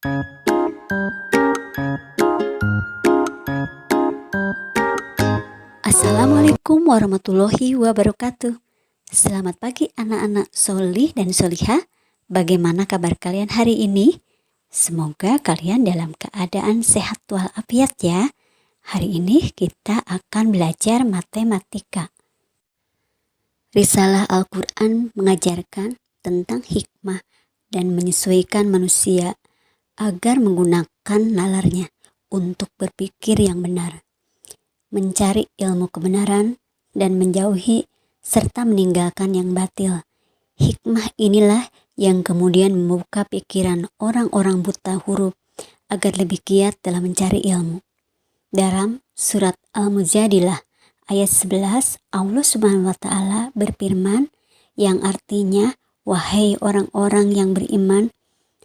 Assalamualaikum warahmatullahi wabarakatuh. Selamat pagi anak-anak solih dan solihah. Bagaimana kabar kalian hari ini? Semoga kalian dalam keadaan sehat walafiat ya. Hari ini kita akan belajar matematika. Risalah Al-Quran mengajarkan tentang hikmah dan menyesuaikan manusia agar menggunakan nalarnya untuk berpikir yang benar, mencari ilmu kebenaran, dan menjauhi serta meninggalkan yang batil. Hikmah inilah yang kemudian membuka pikiran orang-orang buta huruf agar lebih giat dalam mencari ilmu. Dalam surat Al-Mujadilah ayat 11, Allah Subhanahu wa Ta'ala berfirman yang artinya, wahai orang-orang yang beriman,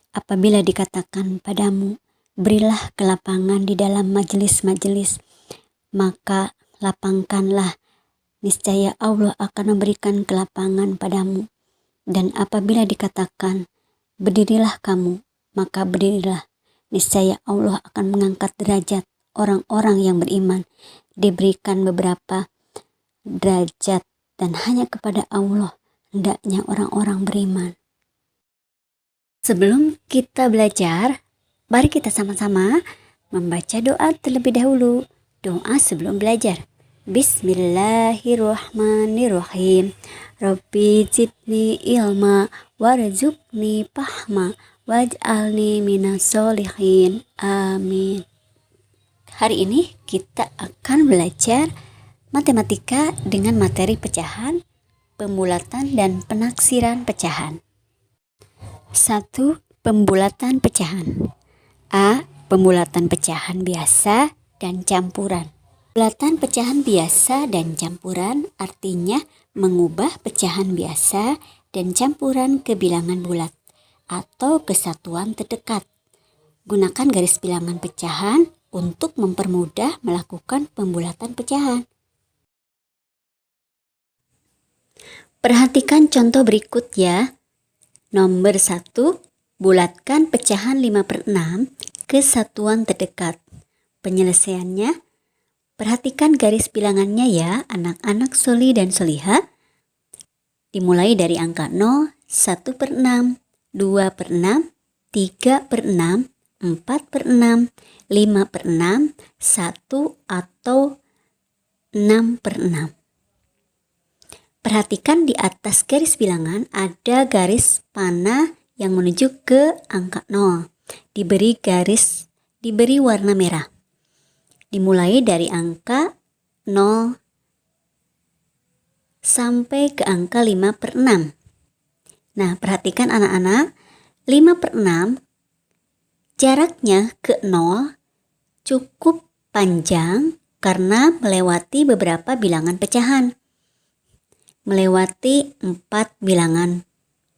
apabila dikatakan padamu, berilah kelapangan di dalam majelis-majelis, maka lapangkanlah, niscaya Allah akan memberikan kelapangan padamu. Dan apabila dikatakan, berdirilah kamu, maka berdirilah, niscaya Allah akan mengangkat derajat orang-orang yang beriman. Diberikan beberapa derajat dan hanya kepada Allah hendaknya orang-orang beriman. Sebelum kita belajar, mari kita sama-sama membaca doa terlebih dahulu. Doa sebelum belajar. Bismillahirrahmanirrahim. Rabbi zidni ilma warzuqni fahma waj'alni minas sholihin. Amin. Hari ini kita akan belajar matematika dengan materi pecahan, pembulatan, dan penaksiran pecahan. 1. Pembulatan pecahan. A. Pembulatan pecahan biasa dan campuran. Pembulatan pecahan biasa dan campuran artinya mengubah pecahan biasa dan campuran ke bilangan bulat atau kesatuan terdekat. Gunakan garis bilangan pecahan untuk mempermudah melakukan pembulatan pecahan. Perhatikan contoh berikut ya. Nomor 1, bulatkan pecahan 5/6 ke satuan terdekat. Penyelesaiannya, perhatikan garis bilangannya ya anak-anak soli dan solihah. Dimulai dari angka 0, 1/6, 2/6, 3/6, 4/6, 5/6, 1 atau 6/6. Perhatikan di atas garis bilangan ada garis panah yang menuju ke angka 0. Diberi warna merah. Dimulai dari angka 0 sampai ke angka 5/6. Nah, perhatikan anak-anak, 5/6 jaraknya ke 0 cukup panjang karena melewati beberapa bilangan pecahan. Melewati 4 bilangan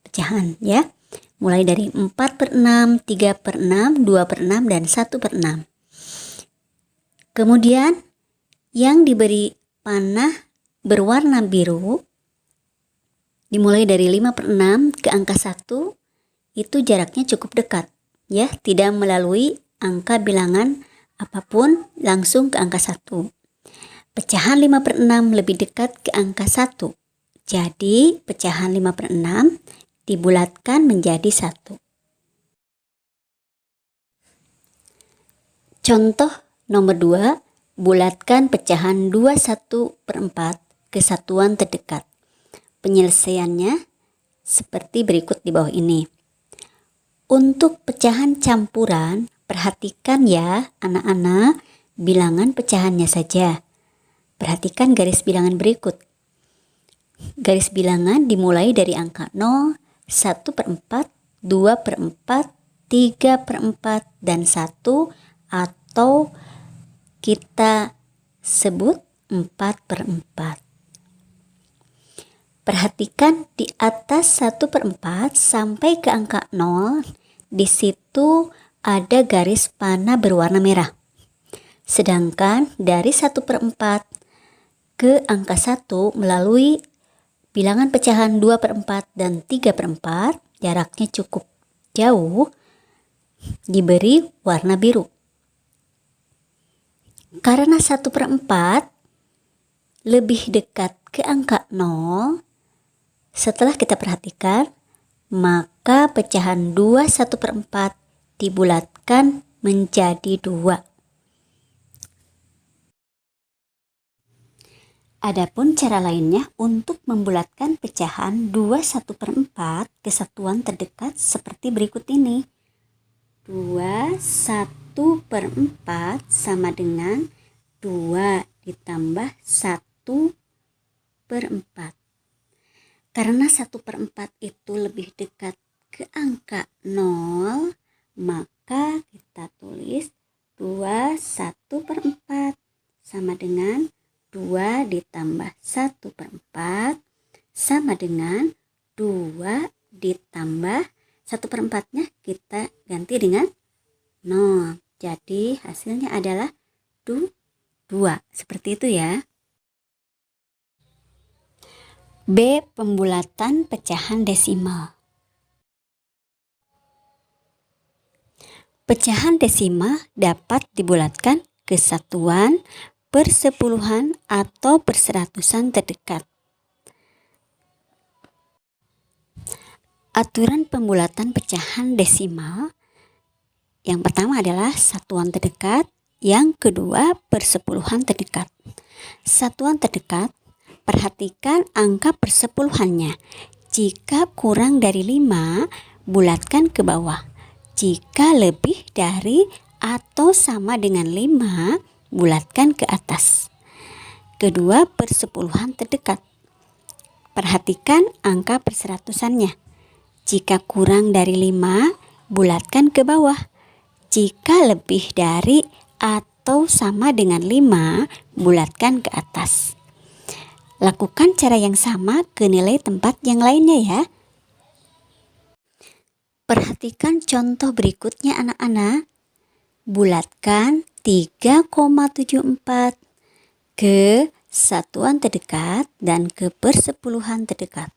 pecahan ya. Mulai dari 4/6, 3/6, 2/6, dan 1/6. Kemudian yang diberi panah berwarna biru dimulai dari 5/6 ke angka 1 itu jaraknya cukup dekat ya, tidak melalui angka bilangan apapun langsung ke angka 1. Pecahan 5/6 lebih dekat ke angka 1. Jadi pecahan 5/6 dibulatkan menjadi 1. Contoh nomor 2, bulatkan pecahan 21/4 ke satuan terdekat. Penyelesaiannya seperti berikut di bawah ini. Untuk pecahan campuran, perhatikan ya anak-anak bilangan pecahannya saja. Perhatikan garis bilangan berikut. Garis bilangan dimulai dari angka 0, 1/4, 2/4, 3/4, dan 1 atau kita sebut 4/4. Perhatikan di atas 1/4 sampai ke angka 0, di situ ada garis panah berwarna merah. Sedangkan dari 1/4 ke angka 1 melalui bilangan pecahan 2/4 dan 3/4, jaraknya cukup jauh. diberi warna biru. Karena 1/4 lebih dekat ke angka 0, setelah kita perhatikan, maka pecahan 2 1/4 dibulatkan menjadi 2. Adapun cara lainnya untuk membulatkan pecahan 2 1/4 ke satuan terdekat seperti berikut ini. 2 1/4 sama dengan 2 ditambah 1/4. Karena 1/4 itu lebih dekat ke angka 0, maka kita tulis 2 1/4 sama dengan 2 ditambah 1/4 sama dengan 2 ditambah 1/4-nya kita ganti dengan 0. Jadi hasilnya adalah 2. Seperti itu ya. B. Pembulatan pecahan desimal. Pecahan desimal dapat dibulatkan ke satuan, persepuluhan, atau perseratusan terdekat. Aturan pembulatan pecahan desimal yang pertama adalah satuan terdekat, yang kedua persepuluhan terdekat. Satuan terdekat, perhatikan angka persepuluhannya. Jika kurang dari 5, bulatkan ke bawah. Jika lebih dari atau sama dengan 5, bulatkan ke atas. Kedua, persepuluhan terdekat. Perhatikan angka perseratusannya. Jika kurang dari 5, bulatkan ke bawah. Jika lebih dari atau sama dengan 5, bulatkan ke atas. Lakukan cara yang sama ke nilai tempat yang lainnya ya. Perhatikan contoh berikutnya anak-anak. Bulatkan 3,74 ke satuan terdekat dan ke persepuluhan terdekat.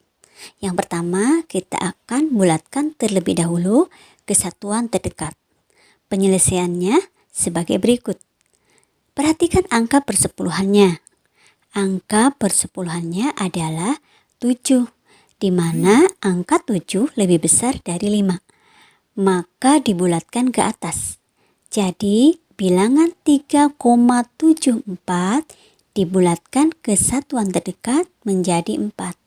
Yang pertama, kita akan bulatkan terlebih dahulu ke satuan terdekat. Penyelesaiannya sebagai berikut. Perhatikan angka persepuluhannya. Angka persepuluhannya adalah 7, di mana angka 7 lebih besar dari 5. Maka dibulatkan ke atas. Jadi, bilangan 3,74 dibulatkan ke satuan terdekat menjadi 4.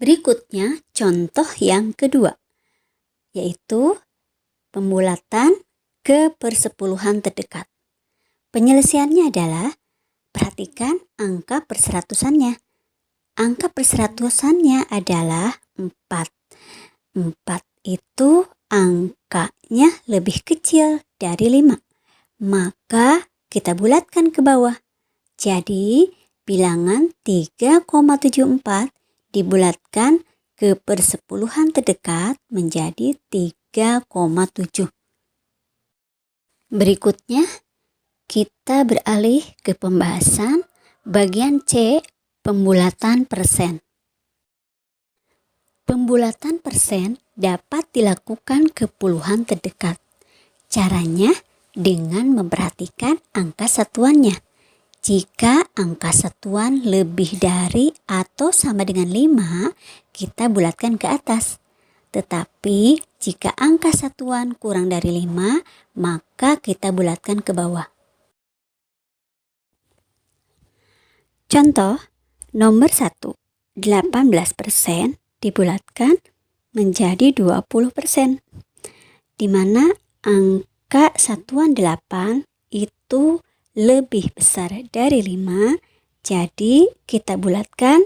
Berikutnya, contoh yang kedua, yaitu pembulatan ke persepuluhan terdekat. Penyelesaiannya adalah, perhatikan angka perseratusannya. Angka perseratusannya adalah 4. 4 itu angkanya lebih kecil dari 5. Maka kita bulatkan ke bawah. Jadi bilangan 3,74 dibulatkan ke persepuluhan terdekat menjadi 3,7. Berikutnya kita beralih ke pembahasan bagian C, pembulatan persen. Pembulatan persen dapat dilakukan ke puluhan terdekat. Caranya dengan memperhatikan angka satuannya. Jika angka satuan lebih dari atau sama dengan 5, kita bulatkan ke atas. Tetapi jika angka satuan kurang dari 5, maka kita bulatkan ke bawah. Contoh nomor 1, 18% dibulatkan menjadi 20%, di mana angka satuan 8 itu lebih besar dari 5, jadi kita bulatkan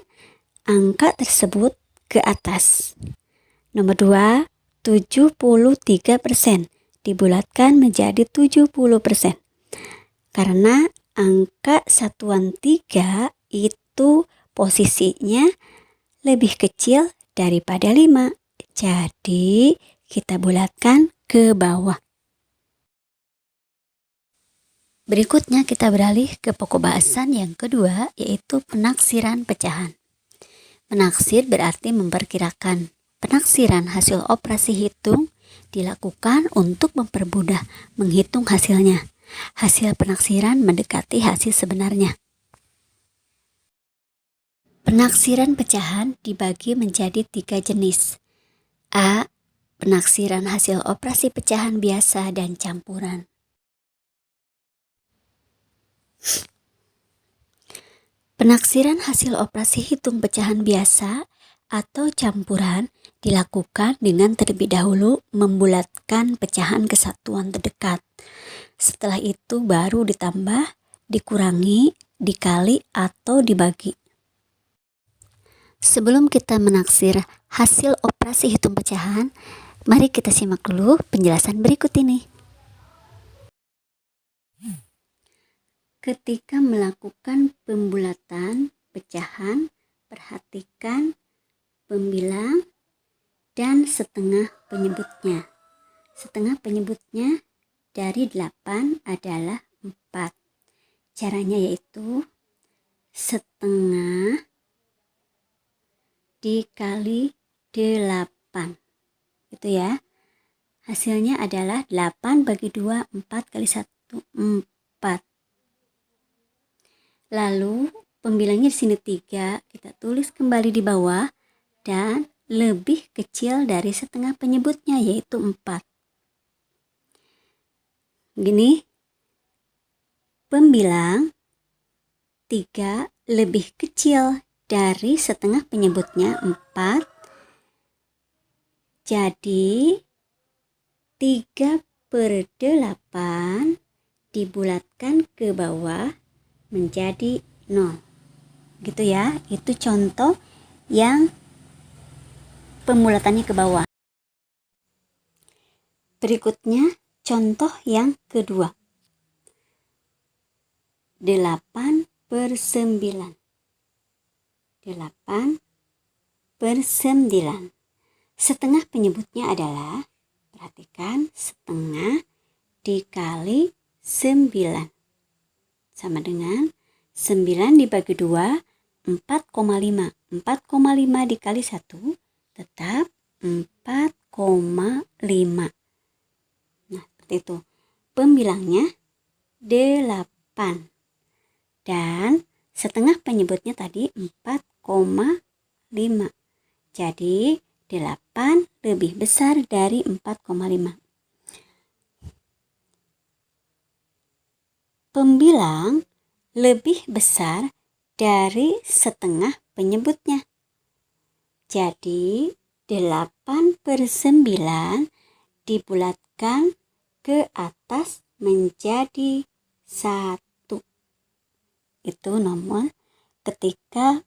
angka tersebut ke atas. Nomor 2, 73% dibulatkan menjadi 70%. Karena angka satuan 3 itu posisinya lebih kecil daripada 5. Jadi kita bulatkan ke bawah. Berikutnya kita beralih ke pokok bahasan yang kedua, yaitu penaksiran pecahan. Penaksir berarti memperkirakan. Penaksiran hasil operasi hitung dilakukan untuk mempermudah menghitung hasilnya. Hasil penaksiran mendekati hasil sebenarnya. Penaksiran pecahan dibagi menjadi 3 jenis. A. Penaksiran hasil operasi pecahan biasa dan campuran. Penaksiran hasil operasi hitung pecahan biasa atau campuran dilakukan dengan terlebih dahulu membulatkan pecahan ke satuan terdekat. Setelah itu baru ditambah, dikurangi, dikali, atau dibagi. Sebelum kita menaksir hasil operasi hitung pecahan, mari kita simak dulu penjelasan berikut ini. Ketika melakukan pembulatan pecahan, perhatikan pembilang dan setengah penyebutnya. Setengah penyebutnya dari 8 adalah 4. Caranya yaitu setengah dikali 8. Itu ya. Hasilnya adalah 8 bagi 2, 4 kali 1, 4. Lalu pembilangnya di sini 3, kita tulis kembali di bawah dan lebih kecil dari setengah penyebutnya yaitu 4. Gini, pembilang 3 lebih kecil dari setengah penyebutnya 4. Jadi 3/8 dibulatkan ke bawah menjadi 0. Gitu ya, itu contoh yang pembulatannya ke bawah. Berikutnya contoh yang kedua. 8/9. 8/9. Setengah penyebutnya adalah, perhatikan, setengah dikali 9. Sama dengan 9 dibagi 2, 4,5. 4,5 dikali 1 tetap 4,5. Nah, seperti itu. Pembilangnya 8. Dan setengah penyebutnya tadi 4,5. Jadi 8 lebih besar dari 4,5. Pembilang lebih besar dari setengah penyebutnya. Jadi 8/9 dibulatkan ke atas menjadi 1. Itu nomor ketika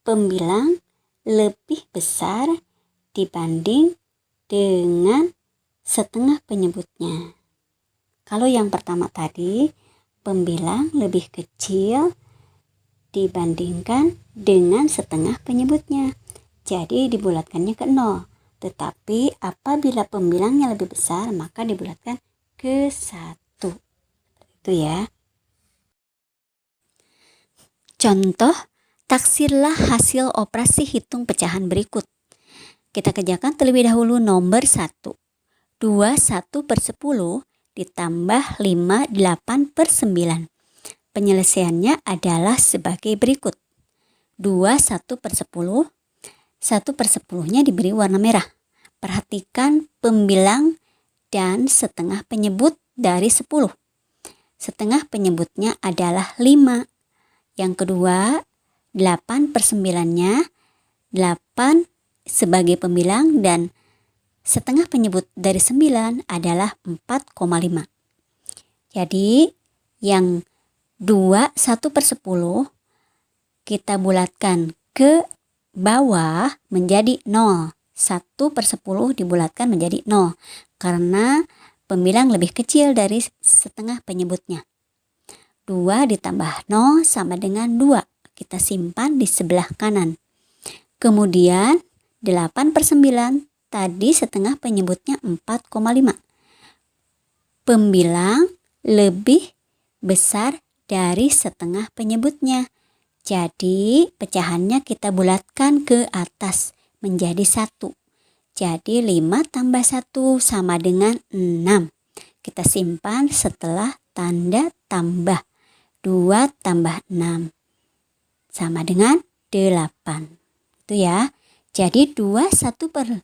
pembilang lebih besar dibanding dengan setengah penyebutnya. Kalau yang pertama tadi, pembilang lebih kecil dibandingkan dengan setengah penyebutnya. Jadi dibulatkannya ke 0. Tetapi apabila pembilangnya lebih besar, maka dibulatkan ke 1. Itu ya. Contoh, taksirlah hasil operasi hitung pecahan berikut. Kita kerjakan terlebih dahulu nomor 1. 21/10 ditambah 5 8/9. Penyelesaiannya adalah sebagai berikut. 21/10. 1/10-nya diberi warna merah. Perhatikan pembilang dan setengah penyebut dari 10. Setengah penyebutnya adalah 5. Yang kedua, 8/9-nya 8 sebagai pembilang dan setengah penyebut dari 9 adalah 4,5. Jadi yang 1/10 kita bulatkan ke bawah menjadi 0. 1/10 dibulatkan menjadi 0 karena pembilang lebih kecil dari setengah penyebutnya. 2 ditambah 0 sama dengan 2. Kita simpan di sebelah kanan. Kemudian 8/9 tadi setengah penyebutnya 4,5. Pembilang lebih besar dari setengah penyebutnya. Jadi pecahannya kita bulatkan ke atas menjadi 1. Jadi 5 tambah 1 sama dengan 6. Kita simpan setelah tanda tambah. 2 tambah 6 sama dengan 8. Itu ya. Jadi 21/10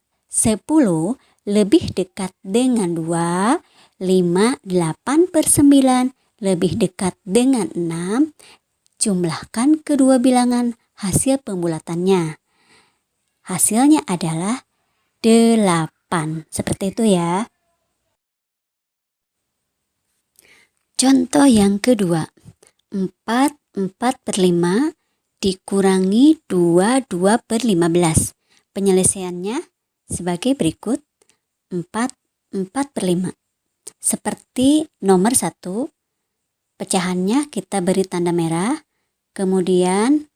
lebih dekat dengan 2. 5, 8/9 lebih dekat dengan 6. Jumlahkan kedua bilangan hasil pembulatannya. Hasilnya adalah 8. Seperti itu ya. Contoh yang kedua. 4/5 dikurangi 2/15. Penyelesaiannya sebagai berikut. 4/5. Seperti nomor 1, pecahannya kita beri tanda merah. Kemudian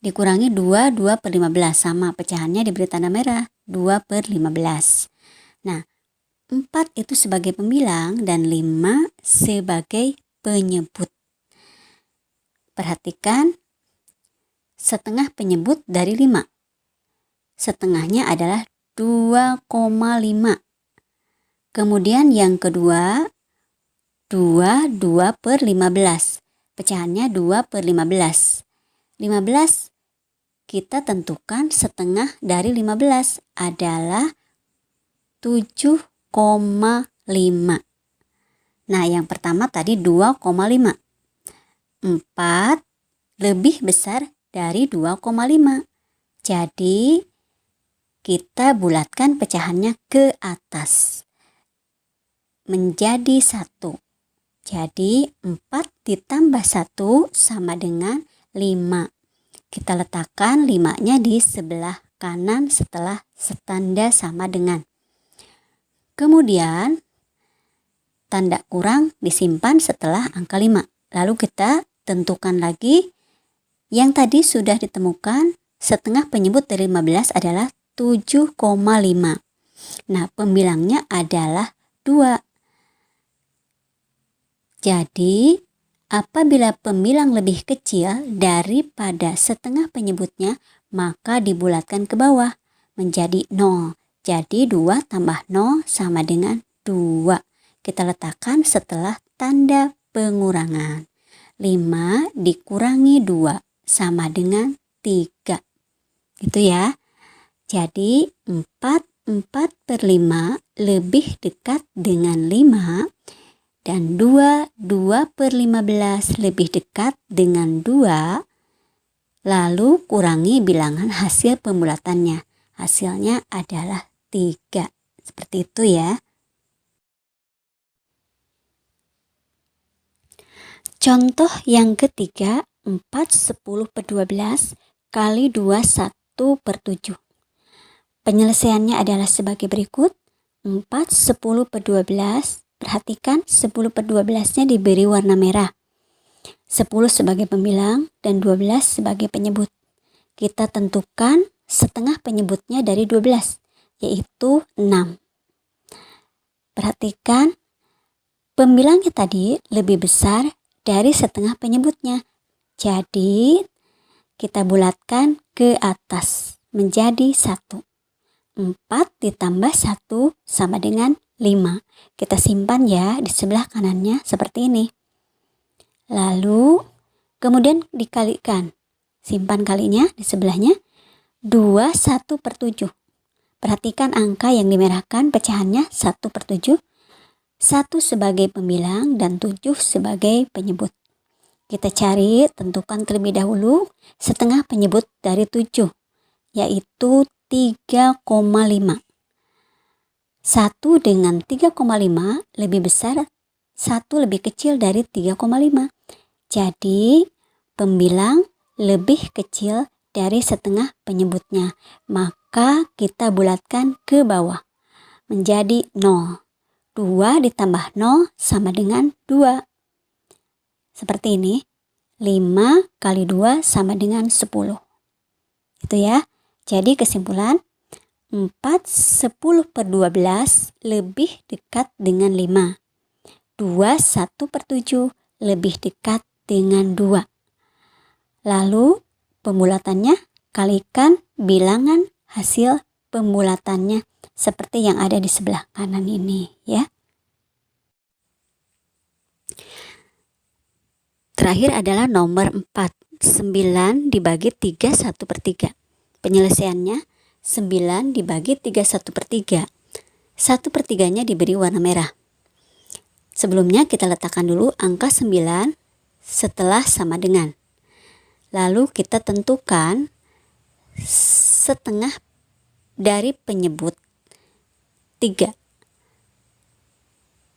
dikurangi 2/15 sama pecahannya diberi tanda merah 2/15. Nah, 4 itu sebagai pembilang dan 5 sebagai penyebut. Perhatikan setengah penyebut dari 5. Setengahnya adalah 2,5. Kemudian yang kedua 2/15. Pecahannya 2/15. 15 kita tentukan setengah dari 15 adalah 7,5. Nah, yang pertama tadi 2,5. 4 lebih besar dari 2,5. Jadi kita bulatkan pecahannya ke atas menjadi 1. Jadi 4 ditambah 1 sama dengan 5. Kita letakkan 5-nya di sebelah kanan setelah tanda sama dengan. Kemudian tanda kurang disimpan setelah angka 5. Lalu kita tentukan lagi yang tadi sudah ditemukan. Setengah penyebut dari 15 adalah 7,5. Nah, pembilangnya adalah 2. Jadi, apabila pembilang lebih kecil daripada setengah penyebutnya, maka dibulatkan ke bawah menjadi 0. Jadi 2 tambah 0 sama dengan 2. Kita letakkan setelah tanda pengurangan. 5 dikurangi 2 sama dengan 3. Gitu ya. Jadi 4/5 lebih dekat dengan 5. Dan 2/15 lebih dekat dengan 2. Lalu kurangi bilangan hasil pembulatannya. Hasilnya adalah 3. Seperti itu ya. Contoh yang ketiga. 4/10/12 kali 2 1/7. Penyelesaiannya adalah sebagai berikut. 4/10/12. Perhatikan 10/12-nya diberi warna merah. 10 sebagai pembilang dan 12 sebagai penyebut. Kita tentukan setengah penyebutnya dari 12, yaitu 6. Perhatikan pembilangnya tadi lebih besar dari setengah penyebutnya. Jadi kita bulatkan ke atas menjadi 1. 4 ditambah 1 sama dengan 5. Kita simpan ya di sebelah kanannya seperti ini. Lalu kemudian dikalikan. Simpan kalinya di sebelahnya. 2 1/7. Perhatikan angka yang dimerahkan pecahannya 1/7. 1 sebagai pembilang dan 7 sebagai penyebut. Kita cari, tentukan terlebih dahulu setengah penyebut dari 7, yaitu 3,5. 1 dengan 3,5 lebih besar, 1 lebih kecil dari 3,5. Jadi pembilang lebih kecil dari setengah penyebutnya. Maka kita bulatkan ke bawah menjadi 0. 2 ditambah 0 sama dengan 2. Seperti ini. 5 kali 2 sama dengan 10. Itu ya. Jadi kesimpulan 4/10/12 lebih dekat dengan 5. 2 1/7 lebih dekat dengan 2. Lalu pembulatannya kalikan bilangan hasil pembulatannya seperti yang ada di sebelah kanan ini ya. Terakhir adalah nomor 4. 9 dibagi 3 1/3. Penyelesaiannya 9 dibagi 3 1/3. 1/3-nya diberi warna merah. Sebelumnya kita letakkan dulu angka 9 setelah sama dengan. Lalu kita tentukan setengah dari penyebut 3.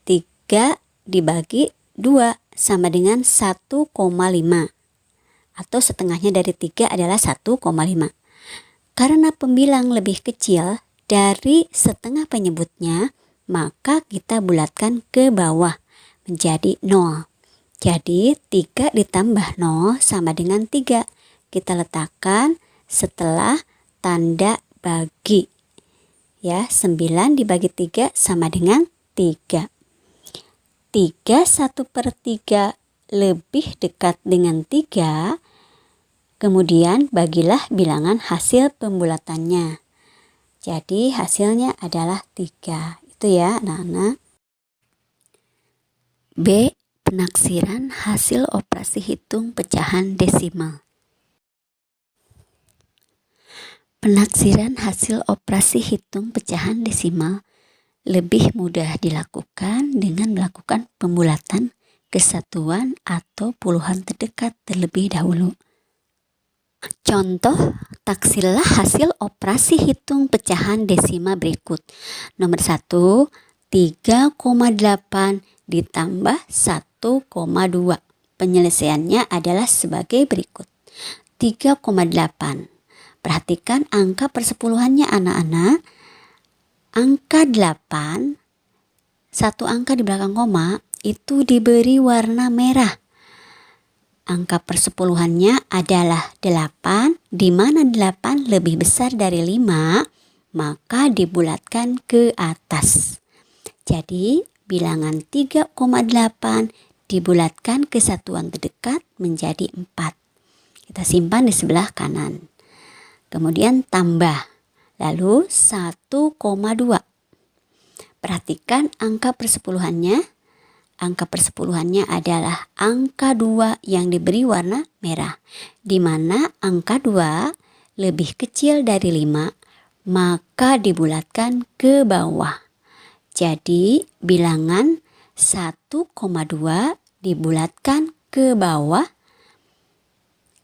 3 dibagi 2 sama dengan 1,5. Atau setengahnya dari 3 adalah 1,5. Karena pembilang lebih kecil dari setengah penyebutnya, maka kita bulatkan ke bawah menjadi 0. Jadi 3 ditambah 0 sama dengan 3. Kita letakkan setelah tanda bagi. Ya, 9 dibagi 3 sama dengan 3. 3 1/3 lebih dekat dengan 3. Kemudian bagilah bilangan hasil pembulatannya. Jadi hasilnya adalah 3. Itu ya anak-anak. B. Penaksiran hasil operasi hitung pecahan desimal. Penaksiran hasil operasi hitung pecahan desimal lebih mudah dilakukan dengan melakukan pembulatan kesatuan atau puluhan terdekat terlebih dahulu. Contoh, taksirlah hasil operasi hitung pecahan desimal berikut. Nomor 1, 3,8 ditambah 1,2. Penyelesaiannya adalah sebagai berikut. 3,8. Perhatikan angka persepuluhannya anak-anak. Angka 8, satu angka di belakang koma, itu diberi warna merah. Angka persepuluhannya adalah 8, di mana 8 lebih besar dari 5, maka dibulatkan ke atas. Jadi bilangan 3,8 dibulatkan ke satuan terdekat menjadi 4. Kita simpan di sebelah kanan. Kemudian tambah. Lalu 1,2. Perhatikan angka persepuluhannya. Angka persepuluhannya adalah angka 2 yang diberi warna merah. Di mana angka 2 lebih kecil dari 5, maka dibulatkan ke bawah. Jadi bilangan 1,2 dibulatkan ke bawah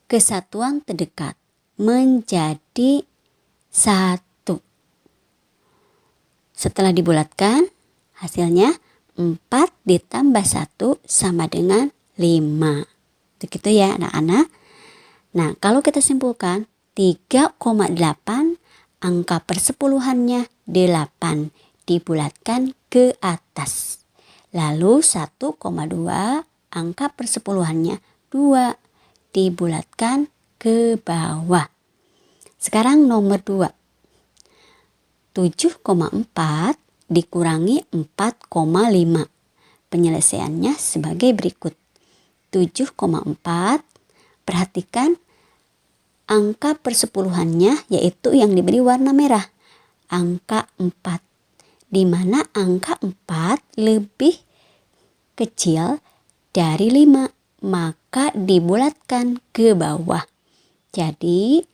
ke satuan terdekat menjadi 1. Setelah dibulatkan, hasilnya 4 ditambah 1 sama dengan 5. Begitu ya anak-anak. Nah, kalau kita simpulkan 3,8 angka persepuluhannya 8 dibulatkan ke atas. Lalu 1,2 angka persepuluhannya 2 dibulatkan ke bawah. Sekarang nomor 2. 7,4 dikurangi 4,5. Penyelesaiannya sebagai berikut. 7,4. Perhatikan angka persepuluhannya yaitu yang diberi warna merah. Angka 4. Di mana angka 4 lebih kecil dari 5, maka dibulatkan ke bawah. Jadi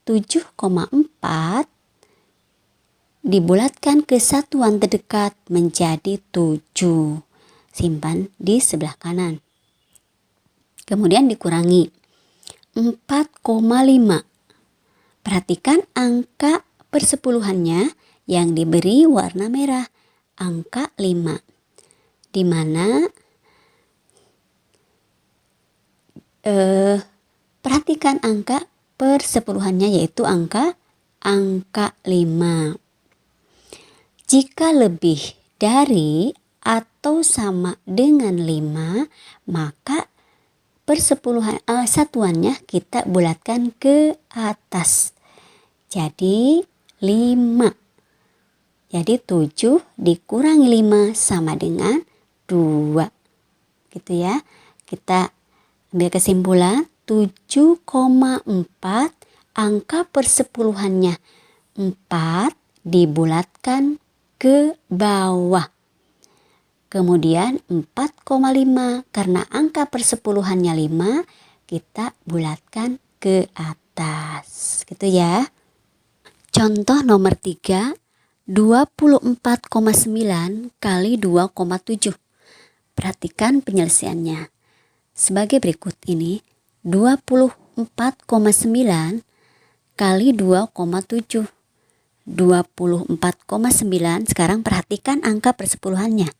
7,4 dibulatkan ke satuan terdekat menjadi 7. Simpan di sebelah kanan. Kemudian dikurangi 4,5. Perhatikan angka persepuluhannya yang diberi warna merah, angka 5. Di mana perhatikan angka persepuluhannya yaitu angka 5. Jika lebih dari atau sama dengan 5, maka persepuluhan satuannya kita bulatkan ke atas. Jadi 5. Jadi 7 dikurangi 5 sama dengan 2. Gitu ya. Kita ambil kesimpulan 7,4 angka persepuluhannya 4 dibulatkan ke bawah. Kemudian 4,5 karena angka persepuluhannya 5, kita bulatkan ke atas. Gitu ya. Contoh nomor 3, 24,9 kali 2,7. Perhatikan penyelesaiannya. Sebagai berikut ini, 24,9 kali 2,7. 24,9, sekarang perhatikan angka persepuluhannya.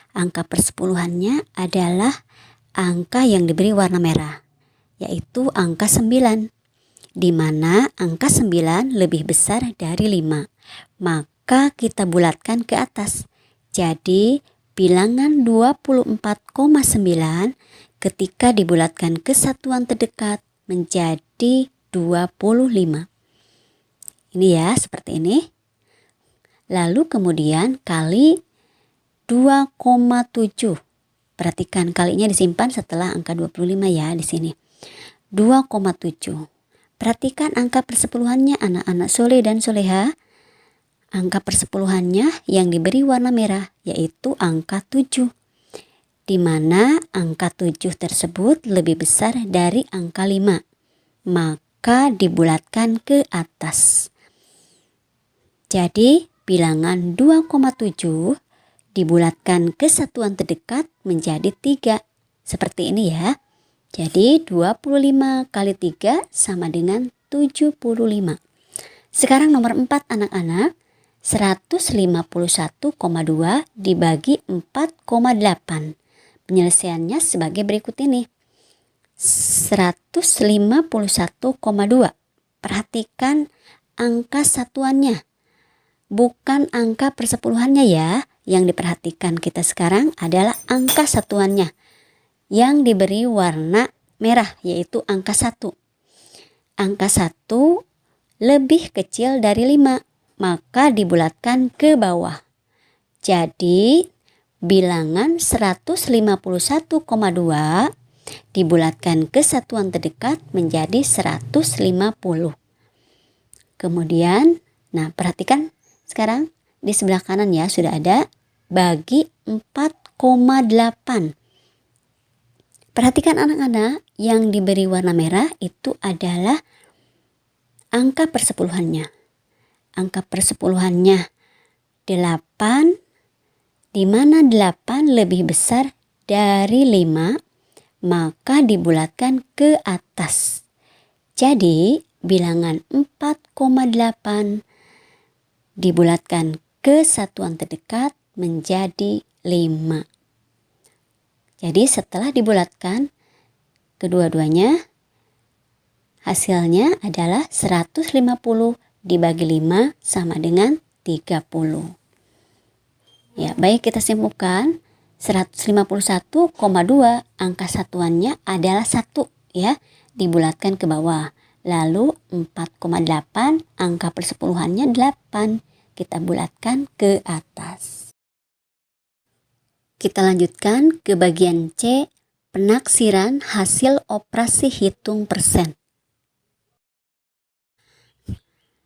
Angka persepuluhannya adalah angka yang diberi warna merah, yaitu angka 9. Di mana angka 9 lebih besar dari 5. Maka kita bulatkan ke atas. Jadi bilangan 24,9 ketika dibulatkan ke satuan terdekat menjadi 25. Ini ya, seperti ini. Lalu kemudian kali 2,7. Perhatikan kalinya disimpan setelah angka 25 ya di sini. 2,7. Perhatikan angka persepuluhannya anak-anak soleh dan soleha. Angka persepuluhannya yang diberi warna merah yaitu angka 7. Di mana angka 7 tersebut lebih besar dari angka 5. Maka dibulatkan ke atas. Jadi bilangan 2,7 dibulatkan ke satuan terdekat menjadi 3. Seperti ini ya. Jadi 25 kali 3 sama dengan 75. Sekarang nomor 4 anak-anak. 151,2 dibagi 4,8. Penyelesaiannya sebagai berikut ini. 151,2. Perhatikan angka satuannya. Bukan angka persepuluhannya ya. Yang diperhatikan kita sekarang adalah angka satuannya yang diberi warna merah, yaitu angka 1. Angka 1 lebih kecil dari 5, maka dibulatkan ke bawah. Jadi bilangan 151,2 dibulatkan ke satuan terdekat menjadi 150. Kemudian, nah perhatikan sekarang di sebelah kanan ya sudah ada bagi 4,8. Perhatikan anak-anak, yang diberi warna merah itu adalah angka persepuluhannya. Angka persepuluhannya 8, di mana 8 lebih besar dari 5, maka dibulatkan ke atas. Jadi bilangan 4,8 dibulatkan ke satuan terdekat menjadi 5. Jadi setelah dibulatkan kedua-duanya, hasilnya adalah 150 dibagi 5 sama dengan 30. Ya, baik, kita simpulkan 151,2 angka satuannya adalah 1 ya, dibulatkan ke bawah. Lalu 4,8 angka persepuluhannya 8, kita bulatkan ke atas. Kita lanjutkan ke bagian C, penaksiran hasil operasi hitung persen.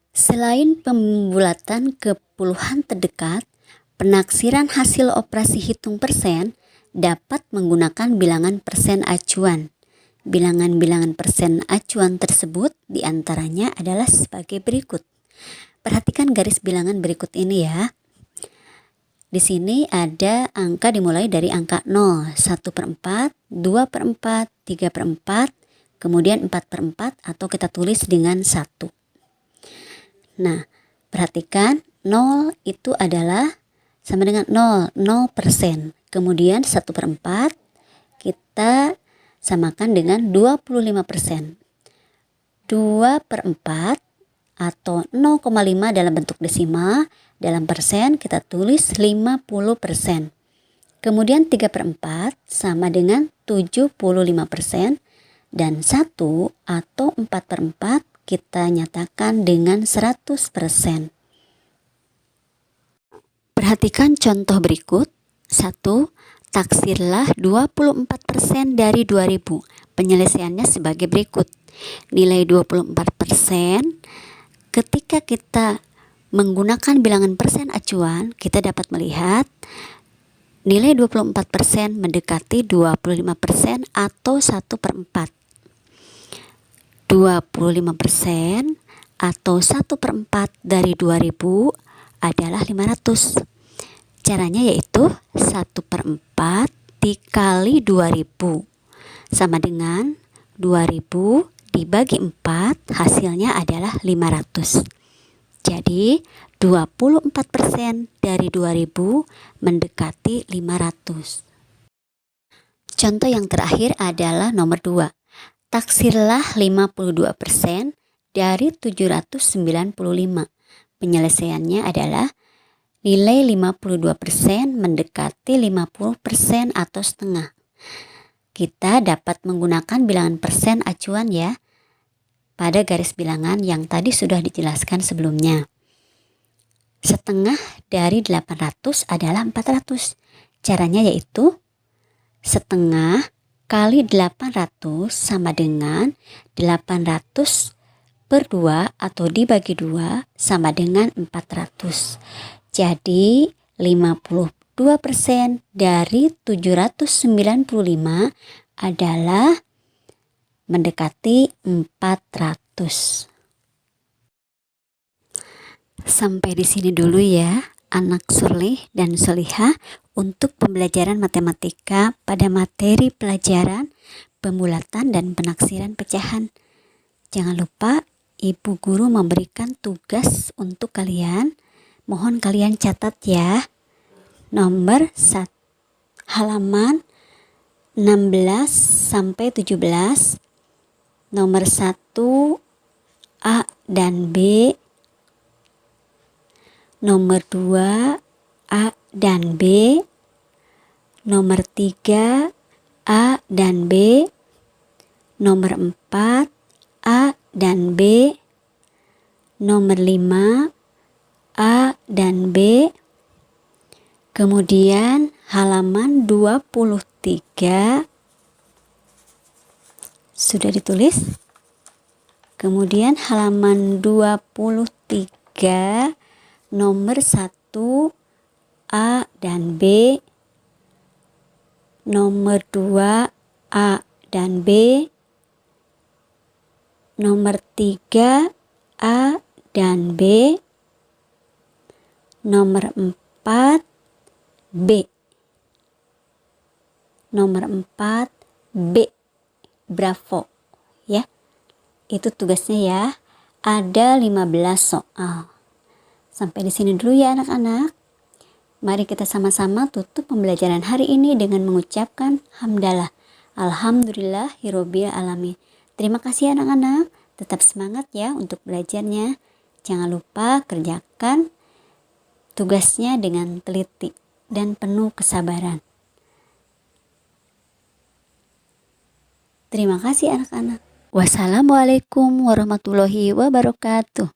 Selain pembulatan ke puluhan terdekat, penaksiran hasil operasi hitung persen dapat menggunakan bilangan persen acuan. Bilangan-bilangan persen acuan tersebut diantaranya adalah sebagai berikut. Perhatikan garis bilangan berikut ini ya. Di sini ada angka dimulai dari angka 0, 1/4, 2/4, 3/4, kemudian 4/4 atau kita tulis dengan 1. Nah, perhatikan 0 itu adalah sama dengan 0%. Kemudian 1/4 kita samakan dengan 25%. 2/4 atau 0,5 dalam bentuk desimal, dalam persen kita tulis 50%. Kemudian 3/4 sama dengan 75%. Dan 1 atau 4/4 kita nyatakan dengan 100%. Perhatikan contoh berikut. 1. Taksirlah 24% dari 2000. Penyelesaiannya sebagai berikut. Nilai 24% ketika kita Menggunakan bilangan persen acuan, kita dapat melihat nilai 24% mendekati 25% atau 1/4. 25% atau 1/4 dari 2000 adalah 500. Caranya yaitu 1/4 dikali 2000 sama dengan 2000 dibagi 4, hasilnya adalah 500. Jadi 24% dari 2000 mendekati 500. Contoh yang terakhir adalah nomor 2. Taksirlah 52% dari 795. Penyelesaiannya adalah nilai 52% mendekati 50% atau setengah. Kita dapat menggunakan bilangan persen acuan ya, pada garis bilangan yang tadi sudah dijelaskan sebelumnya. Setengah dari 800 adalah 400. Caranya yaitu setengah kali 800 sama dengan 800 per 2 atau dibagi 2 sama dengan 400. Jadi 52% dari 795 adalah mendekati 400. Sampai di sini dulu ya anak soleh dan solihah untuk pembelajaran matematika pada materi pelajaran pembulatan dan penaksiran pecahan. Jangan lupa ibu guru memberikan tugas untuk kalian. Mohon kalian catat ya. Nomor 1, halaman 16 sampai 17. Nomor 1 A dan B. Nomor 2 A dan B. Nomor 3 A dan B. Nomor 4 A dan B. Nomor 5 A dan B. Kemudian halaman 23 sudah ditulis. Kemudian halaman 23 nomor 1 A dan B. Nomor 2 A dan B. Nomor 3 A dan B. Nomor 4 B. Nomor 4 B. Bravo ya. Itu tugasnya ya. Ada 15 soal. Sampai di sini dulu ya anak-anak. Mari kita sama-sama tutup pembelajaran hari ini dengan mengucapkan hamdalah. Alhamdulillahirobbil alamin. Terima kasih anak-anak. Tetap semangat ya untuk belajarnya. Jangan lupa kerjakan tugasnya dengan teliti dan penuh kesabaran. Terima kasih anak-anak. Wassalamualaikum warahmatullahi wabarakatuh.